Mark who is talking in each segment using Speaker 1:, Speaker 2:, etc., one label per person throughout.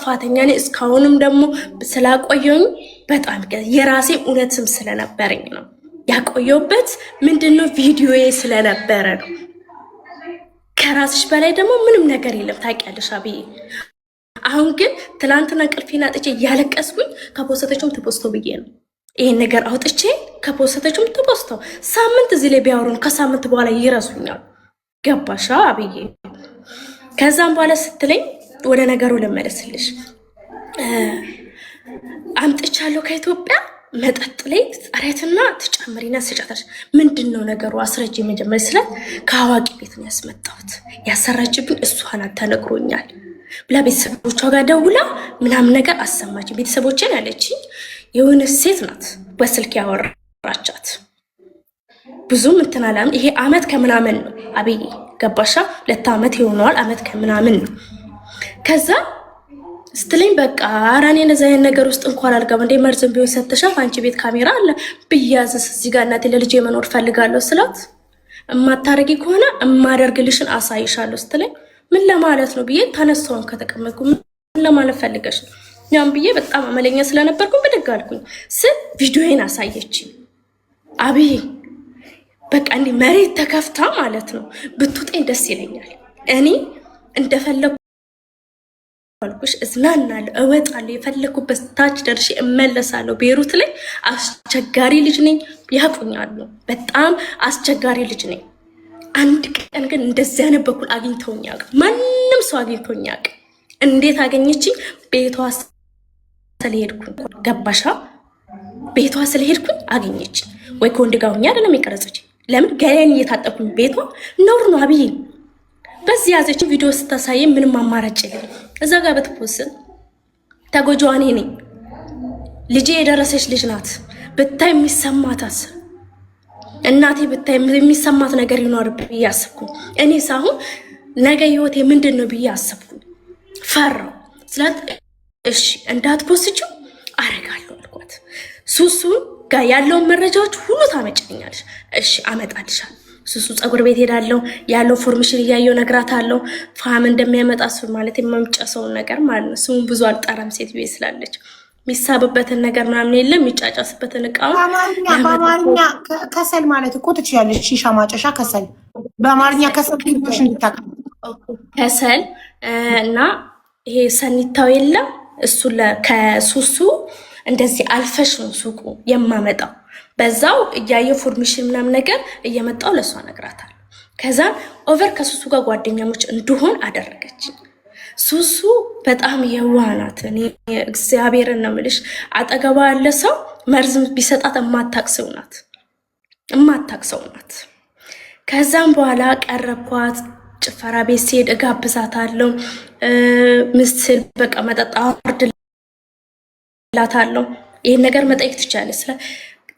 Speaker 1: ጥፋተኛ ነኝ። እስካሁንም ደግሞ ስላቆየኝ በጣም የራሴ እውነትም ስለነበረኝ ነው ያቆየውበት። ምንድነው ቪዲዮዬ ስለነበረ ነው። ከራስሽ በላይ ደግሞ ምንም ነገር የለም ታውቂያለሽ አብዬ። አሁን ግን ትላንትና ቅልፌን አጥቼ እያለቀስኩኝ ከፖስተችም ተፖስቶ ብዬ ነው ይሄን ነገር አውጥቼ ከፖስተችም ተፖስቶ ሳምንት እዚህ ላይ ቢያወሩን ከሳምንት በኋላ ይረሱኛል። ገባሻ አብዬ? ከዛም በኋላ ስትለኝ ወደ ነገሩ ልመለስልሽ። አምጥቻለሁ ከኢትዮጵያ መጠጥ ላይ ትጠሪያትና ትጨምሪና ስጫታሽ። ምንድነው ነገሩ አስረጅ። መጀመሪያ ስለ ከአዋቂ ቤት ነው ያስመጣሁት። ያሰራጭብኝ እሷ ናት ተነግሮኛል ብላ ቤተሰቦቿ ጋር ደውላ ምናምን ነገር አሰማችኝ። ቤተሰቦቼን ያለችኝ የሆነ ሴት ናት በስልክ ያወራቻት። ብዙም እንትን አላም። ይሄ አመት ከምናምን ነው አብዬ ገባሻ? 2 አመት ይሆነዋል። አመት ከምናምን ነው። ከዛ ስትለኝ በቃ አራኔ ነዛ አይነት ነገር ውስጥ እንኳን አልገባም። እንደ መርዝም ቢሆን ሰተሻት አንቺ ቤት ካሜራ አለ ብያዝስ እዚህ ጋር እናቴ ለልጄ መኖር ፈልጋለሁ ስላት እማታረጊ ከሆነ እማደርግልሽን አሳይሻለሁ ስትለኝ ምን ለማለት ነው ብዬ ተነሳውን ከተቀመጥኩ ምን ለማለት ፈልገሽ ነው ያም ብዬ በጣም አመለኛ ስለነበርኩ ብድግ አልኩኝ። ቪዲዮዬን አሳየችኝ አብዬ። በቃ እንዲህ መሬት ተከፍታ ማለት ነው ብትውጤኝ ደስ ይለኛል። እኔ እንደፈለኩ አልኩሽ እዝናናለሁ፣ እወጣለሁ፣ የፈለኩበት ታች ደርሼ እመለሳለሁ። ቤሩት ላይ አስቸጋሪ ልጅ ነኝ ያቁኛሉ። በጣም አስቸጋሪ ልጅ ነኝ። አንድ ቀን ግን እንደዚህ አይነት በኩል አግኝተውኝ ያውቅ ማንም ሰው አግኝተውኝ ያውቅ። እንዴት አገኘችኝ? ቤቷ ስለሄድኩኝ ገባሻ? ቤቷ ስለሄድኩኝ አገኘችኝ። ወይ ከወንድ ጋር ሆኜ አይደለም የቀረጸችኝ። ለምን ገሌን እየታጠብኩኝ ቤቷ ነውር ነው አብዬ። በዚህ ያዘች ቪዲዮ ስታሳይ ምንም አማራጭ የለም። እዛ ጋር በትፖስት ተጎጂዋ እኔ ነኝ። ልጄ የደረሰች ልጅ ናት። ብታይ የሚሰማት እናቴ ብታይ የሚሰማት ነገር ይኖር ብዬ አሰብኩ። እኔ ሳሁን ነገ ህይወቴ ምንድን ነው ብዬ አሰብኩ። ፈራው ስላት እሺ እንዳትፖስችው አረጋለሁ አልኳት። ሱሱን ጋር ያለውን መረጃዎች ሁሉ ታመጭኛለሽ። እሺ አመጣልሻለሁ። ሱሱ ጸጉር ቤት ሄዳለሁ ያለው ፎርሜሽን እያየው ነግራታለሁ። ፋም እንደሚያመጣ እሱ ማለት የማምጫሰውን ነገር ማለት ነው። ስሙን ብዙ አልጠራም ሴት ቤት ስላለች የሚሳብበትን ነገር ምናምን የለም። የሚጫጫስበትን እቃው
Speaker 2: በአማርኛ ከሰል ማለት እኮ ትችያለሽ። ሺሻ ማጨሻ ከሰል በአማርኛ ከሰል ትንሽ እንድታቀ
Speaker 1: ከሰል እና ይሄ ሰኒታው የለም እሱ ከሱሱ እንደዚህ አልፈሽ ነው ሱቁ የማመጣው። በዛው እያየው ፎርሜሽን ምናምን ነገር እየመጣው ለሷ ነግራታለሁ። ከዛ ኦቨር ከሱሱ ጋር ጓደኛሞች እንድሆን አደረገችኝ። ሱሱ በጣም የዋናት። እኔ እግዚአብሔርን ነው የምልሽ፣ አጠገባ ያለ ሰው መርዝም ቢሰጣት እማታቅሰው ናት። ከዛም በኋላ ቀረብኳት። ጭፈራ ቤት ሲሄድ እጋብዛታለሁ። ምስል በቃ መጠጣ አወርድላታለሁ። ይሄን ነገር መጠየቅ ትችላለች። ስለ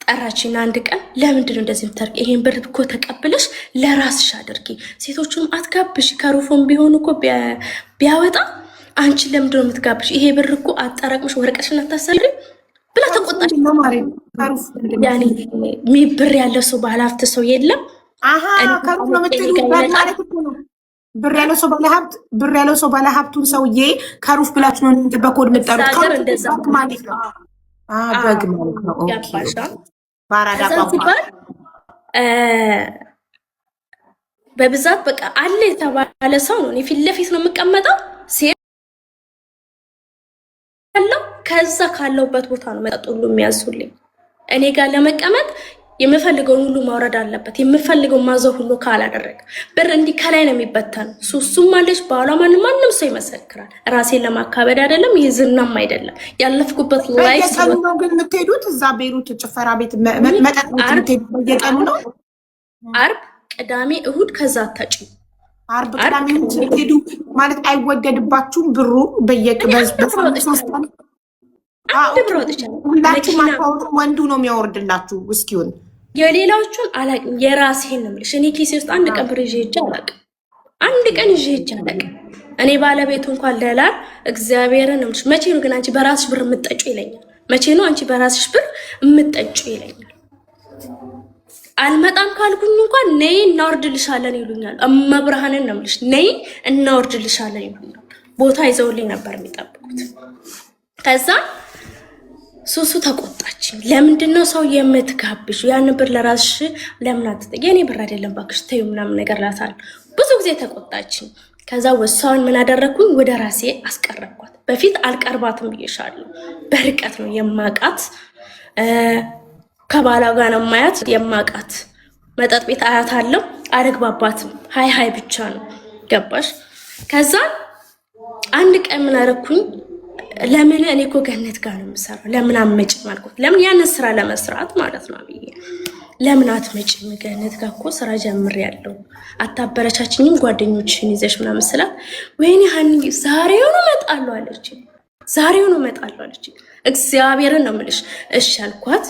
Speaker 1: ጠራችና አንድ ቀን ለምንድን ነው እንደዚህ የምታርቂ? ይሄን ብር እኮ ተቀብለሽ ለራስሽ አድርጊ። ሴቶቹንም አትጋብሽ። ከሩፎም ቢሆን እኮ ቢያወጣ አንቺ ለምንድን ነው የምትጋብሽ? ይሄ ብር እኮ አጣራቅምሽ ወረቀሽን አታሰሪ ብላ ተቆጣች። ያኔ ብር ያለው ሰው ባለሀብት ሰው የለም።
Speaker 2: አሃ ከሩፍ ነው የምትሉ ማለት እኮ ነው። ብር ያለው ሰው ባለሀብቱን ሰውዬ ከሩፍ ብላችሁ ነው በኮድ የምትጠሩት። ከሩፍ እንደዛ ማለት ነው። በግ ማለት ነው። ኦኬ ባራዳ ቋንቋ በብዛት በቃ አለ የተባለ ሰው ነው። እኔ ፊት ለፊት ነው የምቀመጠው ሲል ከዛ ካለውበት ቦታ ነው መጠጥ ሁሉ የሚያዙልኝ። እኔ ጋር ለመቀመጥ የምፈልገውን ሁሉ ማውረድ አለበት። የምፈልገውን ማዘው ሁሉ ካላደረገ ብር እንዲህ ከላይ ነው የሚበተነው። ሱሱም አለች ባሏ ማንም ሰው ይመሰክራል። ራሴን ለማካበድ አይደለም፣ ይህ ዝናም አይደለም። ያለፍኩበት ላይፍ ነው። ግን የምትሄዱት እዛ ቤሩት ጭፈራ ቤት መጠጥ በየቀኑ ነው።
Speaker 1: አርብ፣ ቅዳሜ፣ እሁድ ከዛ አታጭ
Speaker 2: አርብ፣ ቅዳሜ ሄዱ ማለት አይወደድባችሁም ብሩ ወንዱ ነው የሚያወርድላችሁ ውስኪውን።
Speaker 1: የሌላዎቹን አላውቅም፣ የራሴን ነው የምልሽ። እኔ ኪሴ ውስጥ አንድ ቀን ብር ይዤ ሄጄ አላውቅም። እኔ ባለቤቱ እንኳን ለላል እግዚአብሔርን ነው የምልሽ። መቼ ነው ግን አንቺ በራስሽ ብር የምትጠጪው ይለኛል። መቼ ነው አንቺ በራስሽ ብር የምትጠጪው ይለኛል። አልመጣም ካልኩኝ እንኳን ነይ እናወርድልሻለን ይሉኛል። እመብርሃንን ነው የምልሽ፣ ነይ እናወርድልሻለን ይሉኛል።
Speaker 2: ቦታ ይዘውልኝ ነበር የሚጠብቁት። ከዛ ሱሱ ተቆጣችኝ። ለምንድነው ሰው የምትጋብዥ? ያን ብር ለራስሽ ለምን አትጠቂ? የኔ ብር አይደለም ባክሽ ተይው ምናምን ነገር ላታል። ብዙ ጊዜ ተቆጣችኝ። ከዛ ወሳውን ምን አደረኩኝ? ወደ ራሴ አስቀረብኳት። በፊት አልቀርባትም ብዬሻለሁ። በርቀት ነው የማቃት፣ ከባላ ጋር ነው ማያት የማቃት። መጠጥ ቤት አያት አለው አልግባባትም። ሃይ ሃይ ብቻ ነው ገባሽ? ከዛ አንድ ቀን ምን አደረኩኝ? ለምን እኔ እኮ ገነት ጋር ነው የምሰራው ለምን አትመጭም አልኩት። ለምን ያንን ስራ ለመስራት ማለት ነው ብዬ ለምን አትመጭም? ገነት ጋር እኮ ስራ ጀምሬያለሁ አታበረቻችኝም? ጓደኞችሽን ይዘሽ ምናምን ስላት ወይኔ ሀኒ ዛሬውኑ እመጣለሁ አለች። ዛሬውኑ እመጣለሁ አለች። እግዚአብሔርን ነው የምልሽ። እሺ አልኳት።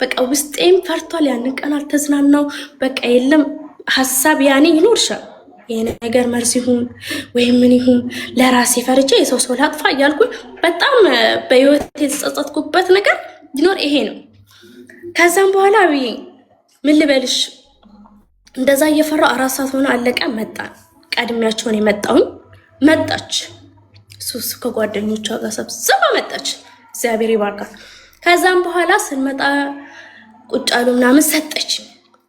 Speaker 2: በቃ ውስጤም ፈርቷል። ያንን ቀን አልተዝናናው። በቃ የለም ሀሳብ ያኔ ይኖርሻል ይሄ ነገር መርዝ ይሁን ወይም ምን ይሁን ለራሴ ፈርቼ የሰው ሰው ላጥፋ እያልኩኝ በጣም በህይወት የተጸጸትኩበት ነገር ይኖር ይሄ ነው። ከዛም በኋላ ብዬ ምን ልበልሽ እንደዛ እየፈራው 4 ሰዓት ሆነ አለቀ። መጣን ቀድሚያቸውን የመጣውን መጣች። ሱስ ከጓደኞቿ ጋር ሰብስባ መጣች። እግዚአብሔር ይባርካት። ከዛም በኋላ ስንመጣ ቁጭ አሉ ምናምን ሰጠች።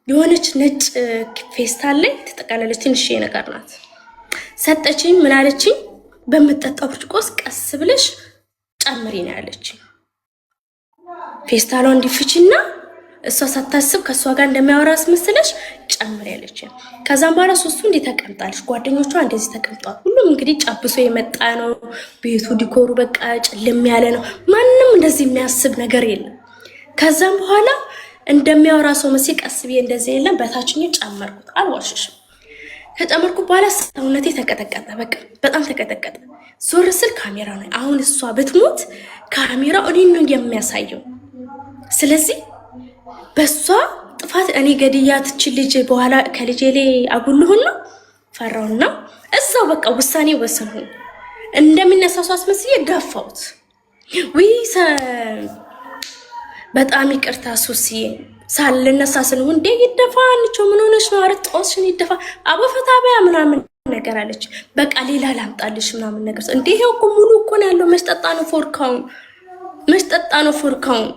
Speaker 2: የሆነች ነጭ ፌስታል ላይ ተጠቃለለች ትንሽ ነገር ናት። ሰጠችኝ። ምን አለችኝ? በምጠጣው ብርጭቆስ ቀስ ብለሽ ጨምሪ ነው ያለችኝ። ፌስታሏ እንዲፍችና እሷ ሳታስብ ከእሷ ጋር እንደሚያወራ አስመስለሽ ጨምሪ ያለችኝ። ከዛም በኋላ ሱሱ እንዴት ተቀምጣለች፣ ጓደኞቿ እንደዚህ ተቀምጠዋል። ሁሉም እንግዲህ ጨብሶ የመጣ ነው። ቤቱ ዲኮሩ በቃ ጭልም ያለ ነው። ማንም እንደዚህ የሚያስብ ነገር የለም። ከዛም በኋላ እንደሚያወራ ሰው መሲ ቀስ ብዬ እንደዚህ የለም በታችኛው ጨመርኩት። አልዋሽሽም። ከጨመርኩ በኋላ ሰውነቴ ተቀጠቀጠ። በቃ በጣም ተቀጠቀጠ። ዞር ስል ካሜራ ነው። አሁን እሷ ብትሞት ካሜራው እኔን ነው የሚያሳየው። ስለዚህ በሷ ጥፋት እኔ ገድያት እቺ ልጅ በኋላ ከልጄ ላይ አጉልሁና ፈራውና እዛው በቃ ውሳኔ ወሰንሁ። እንደሚነሳው አስመስዬ ገፋሁት። በጣም ይቅርታ ሱሲዬ ሳልነሳ ስንው እንዴ ይደፋ አንቺው ምን ሆነሽ ነው? አረ ጦስሽን ይደፋ አቦፈታ በያ ምናምን ነገር አለች። በቃ ሌላ ላምጣልሽ ምናምን ነገር እንዴ ይሄው እኮ ሙሉ እኮ ነው ያለው። መስጠጣ ነው ፎርካውን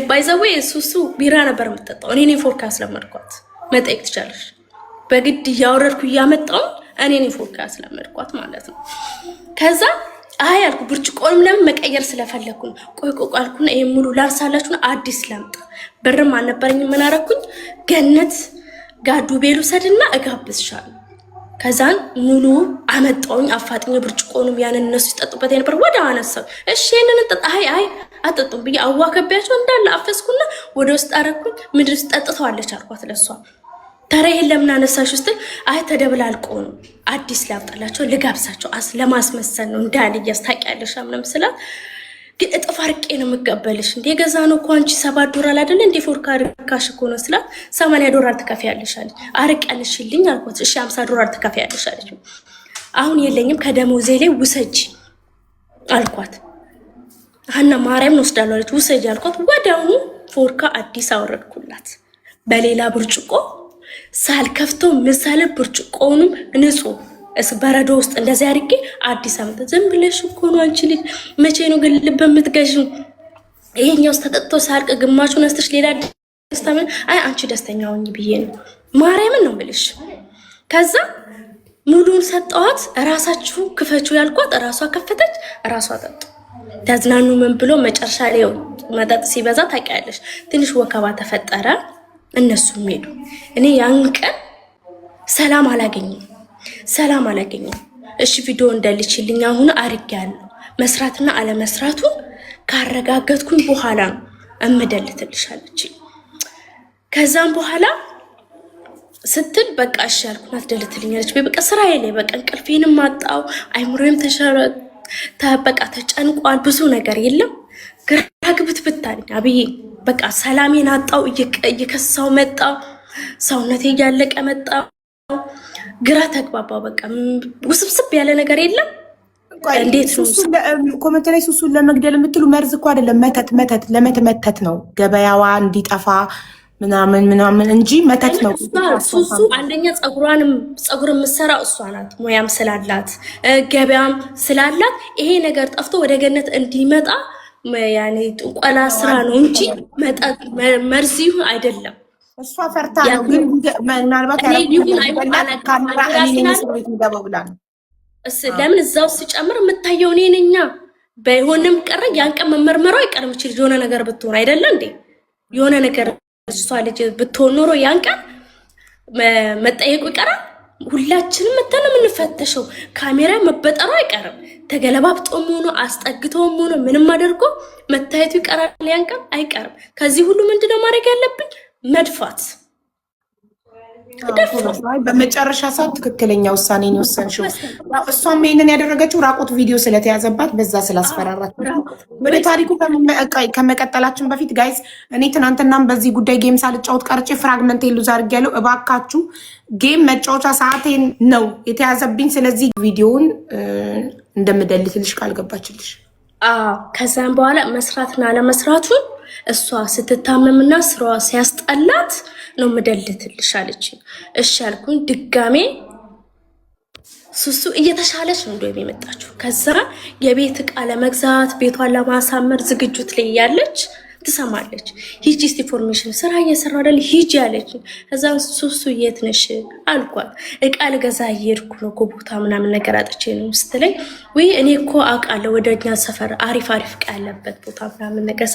Speaker 2: ባይዘዌ ሱሱ ቢራ ነበር የምትጠጣው። እኔ ነኝ ፎርካ አስለመድኳት። መጠየቅ ትችላለሽ። በግድ እያወረድኩ እያመጣው እኔ ነኝ ፎርካ አስለመድኳት ማለት ነው። ከዛ አይ አልኩ ብርጭቆንም ለምን መቀየር ስለፈለኩ ነው። ቆይ አልኩና ይሄ ሙሉ ላንሳላችሁና አዲስ ላምጣ። ብርም አልነበረኝም። ምን አደረኩኝ? ገነት ጋዱ ቤሉ ሰድና እጋብዝሻለሁ። ከዛን ሙሉ አመጣውኝ አፋጥኝ ብርጭቆንም ያንን እነሱ ይጠጡበት የነበር ወደ አነሳው። እሺ የነን ጠጣ። አይ አጠጡም ብዬ አዋከቢያቸው እንዳለ አፈስኩና ወደ ውስጥ አረኩኝ። ምድር ውስጥ ጠጥተዋለች አልኳት ለሷ። ታዲያ ይሄን ለምን አነሳሽ ውስጥ? አይ ተደብላልቆ ነው አዲስ ላምጣላቸው ልጋብሳቸው ለማስመሰል ነው እንዳል ያስታቂያለሽ ምንም ስላት ግን እጥፍ አርቄ ነው የምቀበልሽ። እንዴ ገዛ ነው እኮ አንቺ $7 አይደል እንዴ ፎርካ ርካሽ እኮ ነው ስላት $80 ትከፍያለሽ አለች። አርቀልሽልኝ አልኳት። እሺ $50 ትከፍያለሽ አለች። አሁን የለኝም ከደሞዜ ላይ ውሰጂ አልኳት። ሀና ማርያም ነው ወስዳለሁ አለች። ውሰጂ አልኳት። ወዲያውኑ ፎርካ አዲስ አወረድኩላት በሌላ ብርጭቆ ሳልከፍቶ ምሳሌ ብርጭቆውንም ንጹህ በረዶ ውስጥ እንደዚህ አድርጌ አዲስ አመት። ዝም ብለሽ እኮ ነው አንቺ ልጅ መቼ ነው ግን ልብ የምትገዢው? ይሄኛው ተጠጥቶ ሳልቅ ግማሹን አስተሽ ሌላ ደስታምን። አይ አንቺ ደስተኛ ሆኚ ብዬ ነው ማርያምን ነው ብለሽ። ከዛ ሙሉን ሰጠዋት። ራሳችሁ ክፈቹ ያልኳት ራሷ ከፈተች። ራሷ ጠጡ ተዝናኑ ምን ብሎ መጨረሻ ላይ መጠጥ ሲበዛ ታውቂያለሽ ትንሽ ወከባ ተፈጠረ። እነሱም ሄዱ። እኔ ያን ቀን ሰላም አላገኘም። እሺ ቪዲዮ እንደልችልኝ አሁን አርጋለሁ። መስራትና አለመስራቱን ካረጋገጥኩኝ በኋላ ነው እምደልትልሻለች። ከዛም በኋላ ስትል በቃ እሺ ያልኩና ትደልትልኛለች። በቃ ስራዬ ላይ በቃ እንቅልፌንም አጣው። አይምሮዬም በቃ ተጨንቋል። ብዙ ነገር የለም ግራ ግብት አብዬ በቃ ሰላሜን አጣው። እየከሳው መጣው። ሰውነቴ እያለቀ መጣው። ግራ ተግባባው። በቃ ውስብስብ ያለ ነገር የለም። እንዴት ነው
Speaker 3: ኮሜንት ላይ ሱሱን ለመግደል የምትሉ መርዝ እኮ አይደለም፣ መተት ለመተት ነው። ገበያዋ እንዲጠፋ ምናምን እንጂ መተት ነው።
Speaker 2: ሱሱ አንደኛ ፀጉር የምትሰራ እሷ ናት፣ ሙያም ስላላት ገበያም ስላላት ይሄ ነገር ጠፍቶ ወደ ገነት እንዲመጣ ያኔ ጥንቆላ ስራ ነው እንጂ መጠጥ መርዝ ይሁን አይደለም።
Speaker 3: እሷ ፈርታ ነው። ግን ምናልባት
Speaker 2: ለምን እዛው ሲጨምር የምታየው እኔ ነኝ። በሆነም ቀረ ያን ቀን መመርመሩ አይቀርም። እቺ ልጅ የሆነ ነገር ብትሆን አይደለ እንዴ? የሆነ ነገር እሷ ልጅ ብትሆን ኖሮ ያን ቀን መጠየቁ ይቀራል። ሁላችንም መተን የምንፈተሸው ካሜራ መበጠሩ አይቀርም። ተገለባብጦም ሆኖ አስጠግተውም ሆኖ ምንም አድርጎ መታየቱ ይቀራል። ያን ቀን አይቀርም። ከዚህ ሁሉ ምንድነው ማድረግ ያለብኝ? መድፋት።
Speaker 3: በመጨረሻ ሰዓት ትክክለኛ ውሳኔ ነው የወሰንሽው። እሷም ይሄንን ያደረገችው ራቁት ቪዲዮ ስለተያዘባት በዛ ስላስፈራራት። ወደ ታሪኩ ከመቀጠላችን በፊት ጋይስ፣ እኔ ትናንትናም በዚህ ጉዳይ ጌም ሳልጫወት ቀርጬ ፍራግመንት ሉዝ አድርጌያለሁ። እባካችሁ ጌም መጫወቻ ሰዓቴን ነው የተያዘብኝ። ስለዚህ ቪዲዮውን እንደምደልትልሽ ቃል ገባችልሽ።
Speaker 2: ከዛም በኋላ መስራትና አለመስራቱን እሷ ስትታመምና ስራዋ ሲያስጠላት ነው ምደልትልሽ አለች። እሺ አልኩኝ። ድጋሜ ሱሱ እየተሻለች ነው እንደው የሚመጣችው። ከዛ የቤት ዕቃ ለመግዛት ቤቷን ለማሳመር ዝግጁት ላይ ያለች ትሰማለች። ሂጂ እስቲ ፎርሜሽን ስራ እየሰራ አይደል ሂጂ አለች። ከዛ ሱሱ የት ነሽ አልኳት። ዕቃ ልገዛ እየሄድኩ ነው ቦታ ምናምን ነገር አጥቼ ነው ስትለኝ፣ ወይ እኔ እኮ አውቃለሁ ወደኛ ሰፈር አሪፍ ዕቃ ያለበት ቦታ ምናምን ነገር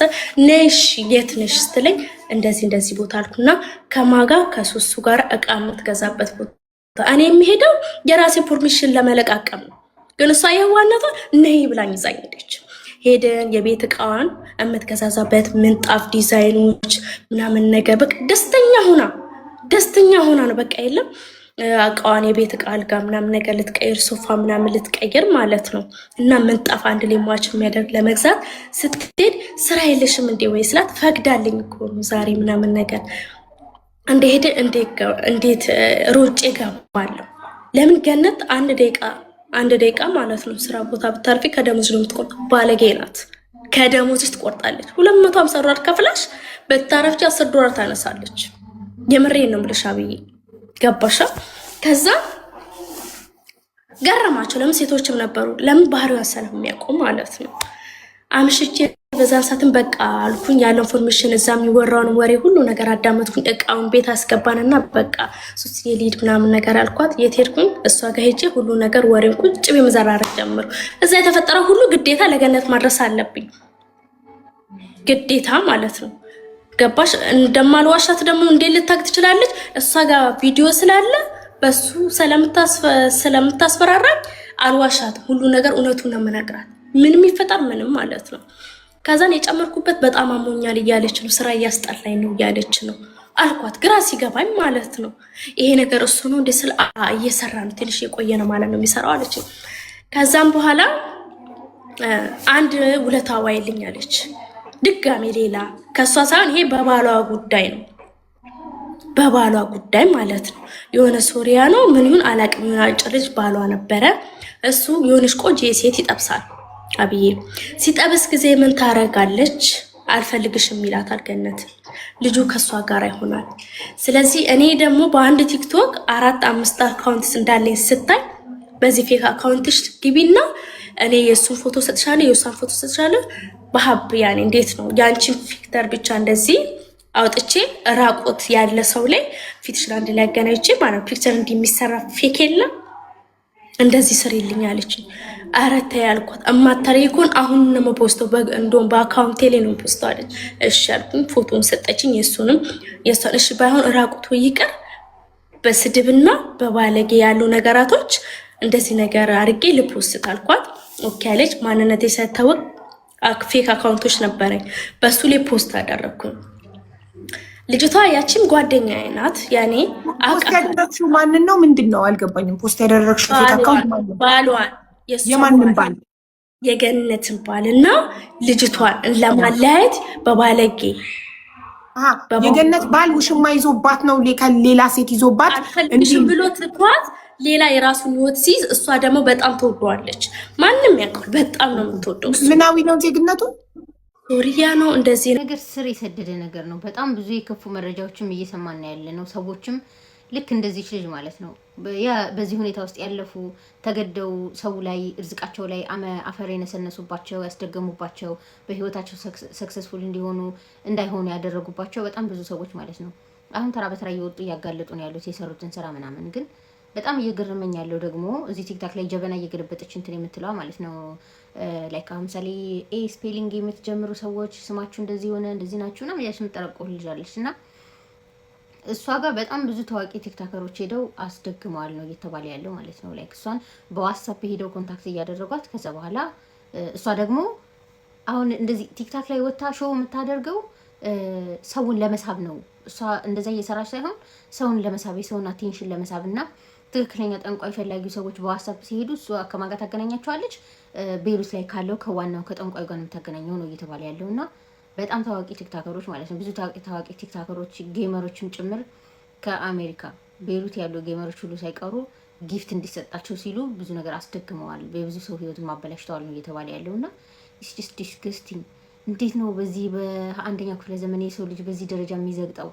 Speaker 2: ነሽ የት ነሽ ስትለኝ፣ እንደዚህ ቦታ አልኩና ከማጋ ከሱሱ ጋር ዕቃ የምትገዛበት ቦታ እኔ የሚሄደው የራሴ ፎርሜሽን ለመለቃቀም ነው። ግን እሷ የዋናቷ ነይ ብላኝ ይዛኝ ሄደች። ሄደን የቤት ዕቃዋን የምትገዛዛበት ምንጣፍ ዲዛይኖች ምናምን ነገር በቃ ደስተኛ ሆና ነው በቃ የለም ዕቃዋን የቤት ዕቃ አልጋ ምናምን ነገር ልትቀይር ሶፋ ምናምን ልትቀይር ማለት ነው። እና ምንጣፍ አንድ ላይ ማች የሚያደርግ ለመግዛት ስትሄድ ስራ የለሽም እንዴ ወይ ስላት፣ ፈቅዳልኝ እኮ ነው ዛሬ ምናምን ነገር እንደሄደ እንዴት ሮጬ ገባለሁ። ለምን ገነት አንድ ደቂቃ ማለት ነው ስራ ቦታ ብታርፊ ከደሞዝ ነው የምትቆርጠው። ባለጌ ናት። ከደሞዝሽ ትቆርጣለች። 250 ዶላር ከፍላሽ በታረፍጂ 10 ዶላር ታነሳለች። የምሬን ነው የምልሽ አብዬ ገባሻ? ከዛ ገረማቸው። ለምን ሴቶችም ነበሩ። ለምን ባህሪዋን ስለሚያውቁ ማለት ነው። አምሽቼ በዛን ሰዓትን በቃ አልኩኝ ያለው ኢንፎርሜሽን እዛ የሚወራውን ወሬ ሁሉ ነገር አዳመጥኩኝ። ዕቃውን ቤት አስገባንና በቃ ሱስ የሊድ ምናምን ነገር አልኳት። የት ሄድኩኝ? እሷ ጋር ሄጄ ሁሉ ነገር ወሬን ቁጭ በመዘራረቅ ጀምሩ። እዛ የተፈጠረው ሁሉ ግዴታ ለገነት ማድረስ አለብኝ፣ ግዴታ ማለት ነው። ገባሽ? እንደማልዋሻት ደግሞ እንዴት ልታክ ትችላለች? እሷ ጋር ቪዲዮ ስላለ በሱ ስለምታስፈራራኝ አልዋሻት። ሁሉ ነገር እውነቱን ነው የምነግራት፣ ምንም ይፈጠር ምንም ማለት ነው። ከዛን የጨመርኩበት በጣም አሞኛል እያለች ነው፣ ስራ እያስጠላኝ ነው እያለች ነው አልኳት። ግራ ሲገባኝ ማለት ነው ይሄ ነገር እሱ ነው እንደ ስለ እየሰራ ነው ትንሽ የቆየ ነው ማለት ነው የሚሰራው አለች። ከዛም በኋላ አንድ ውለታ ዋይልኝ አለች። ድጋሜ ሌላ ከሷ ሳይሆን ይሄ በባሏ ጉዳይ ነው፣ በባሏ ጉዳይ ማለት ነው። የሆነ ሶሪያ ነው ምን ይሁን አላቅም፣ የሆነ አጭር ልጅ ባሏ ነበረ። እሱ የሆነች ቆንጆ ሴት ይጠብሳል። አብዬ ሲጠብስ ጊዜ ምን ታረጋለች? አልፈልግሽም ይላታል ገነት። ልጁ ከሷ ጋር ይሆናል። ስለዚህ እኔ ደግሞ በአንድ ቲክቶክ 4-5 አካውንትስ እንዳለኝ ስታይ፣ በዚህ ፌክ አካውንትሽ ግቢና እኔ የሱን ፎቶ ሰጥሻለሁ የሷን ፎቶ ሰጥሻለሁ በሀብ ያኔ እንዴት ነው ያንቺን ፊክተር ብቻ እንደዚህ አውጥቼ ራቆት ያለ ሰው ላይ ፊትሽን አንድ ላይ አገናኝቼ ማለት ፒክቸር እንደሚሰራ ፌክ የለም እንደዚህ ስሪልኝ አለችኝ። ኧረ ተይ አልኳት። እማታሪኩን አሁን ነው ፖስቶ እንደውም በአካውንቴ ላይ ነው ፖስቶ አለች። እሺ አልኩኝ። ፎቶን ሰጠችኝ የሱንም የሷን። እሺ ባይሆን ራቁቱ ይቀር በስድብና በባለጌ ያሉ ነገራቶች እንደዚህ ነገር አድርጌ ልፖስት አልኳት። ኦኬ አለች። ማንነቴ ሳይታወቅ ፌክ አካውንቶች ነበረኝ በሱ ላይ ፖስት አደረኩኝ። ልጅቷ ያቺም ጓደኛዬ ናት። ያኔ
Speaker 3: ፖስት ያደረግሽው ማንን ነው? ምንድነው? አልገባኝም። ፖስት ያደረግሽው ፌክ አካውንት ማለት ነው?
Speaker 2: ባሏን
Speaker 3: የማንን ባል?
Speaker 2: የገነትን ባልና ልጅቷን ለማለያየት በባለጌ
Speaker 3: የገነት ባል ውሽማ ይዞባት ነው ሌላ ሴት ይዞባት
Speaker 2: እንዲህ ብሎ ትቷት ሌላ የራሱን ህይወት ሲይዝ እሷ ደግሞ በጣም ትወደዋለች። ማንም ያውቃል። በጣም ነው የምትወደው።
Speaker 3: ምናዊ ነው ዜግነቱ?
Speaker 1: ሶሪያ ነው እንደዚህ
Speaker 4: ነገር ስር የሰደደ ነገር ነው። በጣም ብዙ የከፉ መረጃዎችም እየሰማን ያለ ነው። ሰዎችም ልክ እንደዚህ ልጅ ማለት ነው ያ በዚህ ሁኔታ ውስጥ ያለፉ ተገደው ሰው ላይ እርዝቃቸው ላይ አፈር የነሰነሱባቸው ያስደገሙባቸው በህይወታቸው ሰክሰስፉል እንዲሆኑ እንዳይሆኑ ያደረጉባቸው በጣም ብዙ ሰዎች ማለት ነው አሁን ተራ በተራ እየወጡ እያጋለጡ ነው ያሉት የሰሩትን ስራ ምናምን። ግን በጣም እየገረመኝ ያለው ደግሞ እዚህ ቲክታክ ላይ ጀበና እየገለበጠች እንትን የምትለዋ ማለት ነው ላይክ አሁን ምሳሌ ኤ ስፔሊንግ የምትጀምሩ ሰዎች ስማችሁ እንደዚህ ሆነ እንደዚህ ናችሁ እና ያሽ የምትጠረቀው ልጅ አለች እና እሷ ጋር በጣም ብዙ ታዋቂ ቲክታከሮች ሄደው አስደግመዋል ነው እየተባለ ያለው ማለት ነው። ላይክ እሷን በዋትስአፕ ሄደው ኮንታክት እያደረጓት ከዛ በኋላ እሷ ደግሞ አሁን እንደዚህ ቲክታክ ላይ ወታ ሾው የምታደርገው ሰውን ለመሳብ ነው። እሷ እንደዛ እየሰራች ሳይሆን ሰውን ለመሳብ የሰውን አቴንሽን ለመሳብ እና ትክክለኛ ጠንቋይ ፈላጊ ሰዎች በዋትስአፕ ሲሄዱ እሷ ከማን ጋር ታገናኛቸዋለች? ቤሩት ላይ ካለው ከዋናው ከጠንቋይ ጋር ነው የምታገናኘው ነው እየተባለ ያለው እና በጣም ታዋቂ ቲክታከሮች ማለት ነው ብዙ ታዋቂ ቲክታከሮች ጌመሮችም ጭምር ከአሜሪካ ቤሩት ያሉ ጌመሮች ሁሉ ሳይቀሩ ጊፍት እንዲሰጣቸው ሲሉ ብዙ ነገር አስደግመዋል። በብዙ ሰው ህይወት ማበላሽተዋል ነው እየተባለ ያለው እና ኢትስ ዲስገስቲንግ። እንዴት ነው በዚህ በአንደኛው ክፍለ ዘመን የሰው ልጅ በዚህ ደረጃ የሚዘግጠው?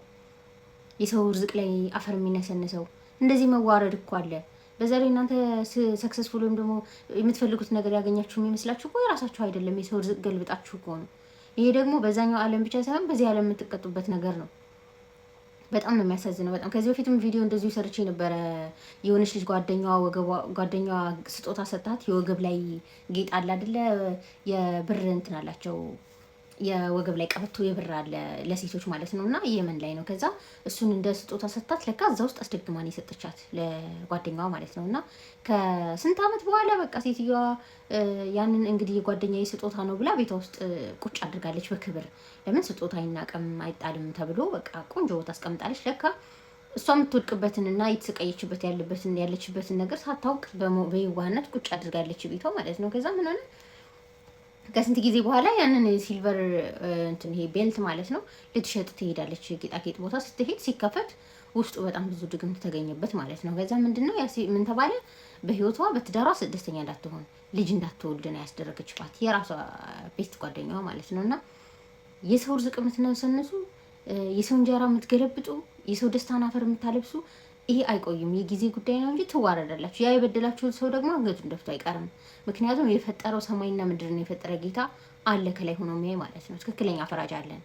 Speaker 4: የሰው ርዝቅ ላይ አፈር የሚነሰንሰው እንደዚህ መዋረድ እኮ አለ። በዛ ላይ እናንተ ሰክሰስፉል ወይም ደግሞ የምትፈልጉት ነገር ያገኛችሁ የሚመስላችሁ እኮ የራሳችሁ አይደለም፣ የሰው ርዝቅ ገልብጣችሁ እኮ ነው። ይሄ ደግሞ በዛኛው ዓለም ብቻ ሳይሆን በዚህ ዓለም የምትቀጡበት ነገር ነው። በጣም ነው የሚያሳዝነው። በጣም ከዚህ በፊትም ቪዲዮ እንደዚሁ ሰርቼ ነበረ። የሆነች ልጅ ጓደኛዋ ስጦታ ሰጣት። የወገብ ላይ ጌጥ አለ አይደለ? የብር እንትን አላቸው የወገብ ላይ ቀበቶ የብር አለ ለሴቶች ማለት ነው እና የመን ላይ ነው። ከዛ እሱን እንደ ስጦታ ሰጣት። ለካ እዛ ውስጥ አስደግማን የሰጠቻት ለጓደኛዋ ማለት ነው እና ከስንት ዓመት በኋላ በቃ ሴትዮዋ ያንን እንግዲህ የጓደኛዬ ስጦታ ነው ብላ ቤቷ ውስጥ ቁጭ አድርጋለች በክብር። ለምን ስጦታ አይናቅም አይጣልም ተብሎ በቃ ቆንጆ ቦታ አስቀምጣለች። ለካ እሷ የምትወድቅበትን እና የተሰቃየችበት ያለችበትን ነገር ሳታውቅ በየዋህነት ቁጭ አድርጋለች ቤቷ ማለት ነው። ከዛ ምን ሆነ ከስንት ጊዜ በኋላ ያንን ሲልቨር እንትን ይሄ ቤልት ማለት ነው ልትሸጥ ትሄዳለች። ጌጣጌጥ ቦታ ስትሄድ ሲከፈት ውስጡ በጣም ብዙ ድግምት ተገኘበት ማለት ነው። ከዛ ምንድነው ምን ተባለ? በህይወቷ በትዳሯ ደስተኛ እንዳትሆን ልጅ እንዳትወልድ ነው ያስደረገችባት የራሷ ቤስት ጓደኛዋ ማለት ነው። እና የሰው ርዝቅ የምትነሰንሱ፣ የሰው እንጀራ የምትገለብጡ፣ የሰው ደስታን አፈር የምታለብሱ ይሄ አይቆይም፣ የጊዜ ጉዳይ ነው እንጂ ትዋረዳላችሁ። ያ የበደላችሁ ሰው ደግሞ አንገቱን ደፍቶ አይቀርም። ምክንያቱም የፈጠረው ሰማይና ምድርን የፈጠረ ጌታ አለ ከላይ ሆኖ የሚያይ ማለት ነው። ትክክለኛ ፈራጅ አለን።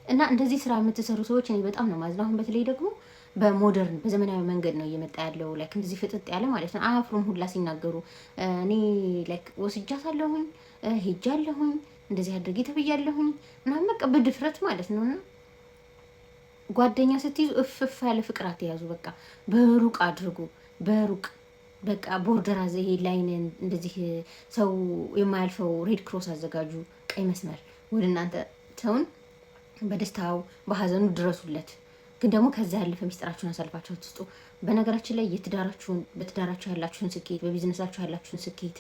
Speaker 4: እና እንደዚህ ስራ የምትሰሩ ሰዎች እኔ በጣም ነው ማዝነው። አሁን በተለይ ደግሞ በሞደርን በዘመናዊ መንገድ ነው እየመጣ ያለው። ላይክ እንደዚህ ፍጥጥ ያለ ማለት ነው። አያፍሩም ሁላ ሲናገሩ። እኔ ላይክ ወስጃታለሁኝ፣ ሄጃለሁኝ፣ እንደዚህ አድርጌ ተብያለሁኝ ምናምን በቃ በድፍረት ማለት ነው። እና ጓደኛ ስትይዙ እፍፍ ያለ ፍቅር አትያዙ። በቃ በሩቅ አድርጉ። በሩቅ በቃ ቦርደር ይሄ ላይን እንደዚህ ሰው የማያልፈው ሬድ ክሮስ አዘጋጁ። ቀይ መስመር ወደ እናንተ ሰውን በደስታው በሀዘኑ ድረሱለት። ግን ደግሞ ከዛ ያለፈ ሚስጥራችሁን አሳልፋችሁ ትስጡ። በነገራችን ላይ በትዳራችሁ ያላችሁን ስኬት፣ በቢዝነሳችሁ ያላችሁን ስኬት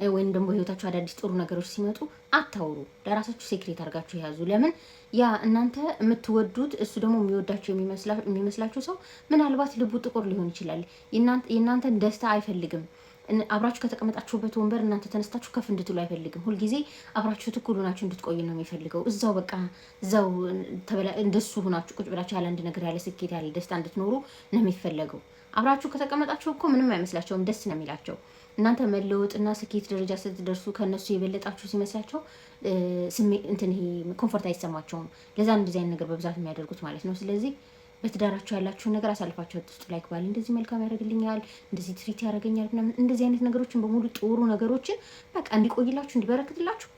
Speaker 4: ወይም ደግሞ በህይወታችሁ አዳዲስ ጥሩ ነገሮች ሲመጡ አታውሩ። ለራሳችሁ ሴክሬት አድርጋችሁ ያዙ። ለምን ያ እናንተ የምትወዱት እሱ ደግሞ የሚወዳችሁ የሚመስላችሁ ሰው ምናልባት ልቡ ጥቁር ሊሆን ይችላል። የእናንተን ደስታ አይፈልግም። አብራችሁ ከተቀመጣችሁበት ወንበር እናንተ ተነስታችሁ ከፍ እንድትሉ አይፈልግም። ሁልጊዜ አብራችሁ ትኩል ሆናችሁ እንድትቆዩ ነው የሚፈልገው። እዛው በቃ እዛው እንደሱ ሆናችሁ ቁጭ ብላችሁ ያለ አንድ ነገር ያለ ስኬት ያለ ደስታ እንድትኖሩ ነው የሚፈለገው። አብራችሁ ከተቀመጣችሁ እኮ ምንም አይመስላቸውም፣ ደስ ነው የሚላቸው። እናንተ መለወጥና ስኬት ደረጃ ስትደርሱ ከነሱ የበለጣችሁ ሲመስላቸው እንትን ይሄ ኮምፎርት አይሰማቸውም። ለዛ እንደዚህ አይነት ነገር በብዛት የሚያደርጉት ማለት ነው። ስለዚህ በትዳራችሁ ያላችሁን ነገር አሳልፋችሁ አትስጡ። ላይክ ባል እንደዚህ መልካም ያደርግልኛል፣ እንደዚህ ትሪት ያደርገኛል ምናምን እንደዚህ አይነት ነገሮችን በሙሉ ጥሩ ነገሮችን በቃ እንዲቆይላችሁ እንዲበረክትላችሁ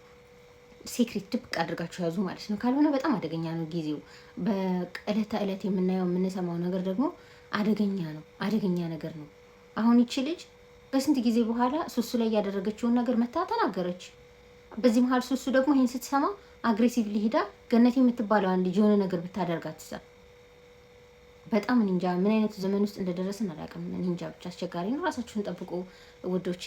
Speaker 4: ሴክሬት ድብቅ አድርጋችሁ ያዙ ማለት ነው። ካልሆነ በጣም አደገኛ ነው ጊዜው። በዕለት ተዕለት የምናየው የምንሰማው ነገር ደግሞ አደገኛ ነው፣ አደገኛ ነገር ነው። አሁን ይቺ ልጅ በስንት ጊዜ በኋላ ሱሱ ላይ ያደረገችውን ነገር መታ ተናገረች። በዚህ መሀል ሱሱ ደግሞ ይሄን ስትሰማ አግሬሲቭሊ ሄዳ ገነት የምትባለዋን ልጅ የሆነ ነገር ብታደርጋት በጣም እንጃ ምን አይነት ዘመን ውስጥ እንደደረስን አላውቅም። እንጃ ብቻ አስቸጋሪ ነው። ራሳችሁን ጠብቁ ውዶቼ።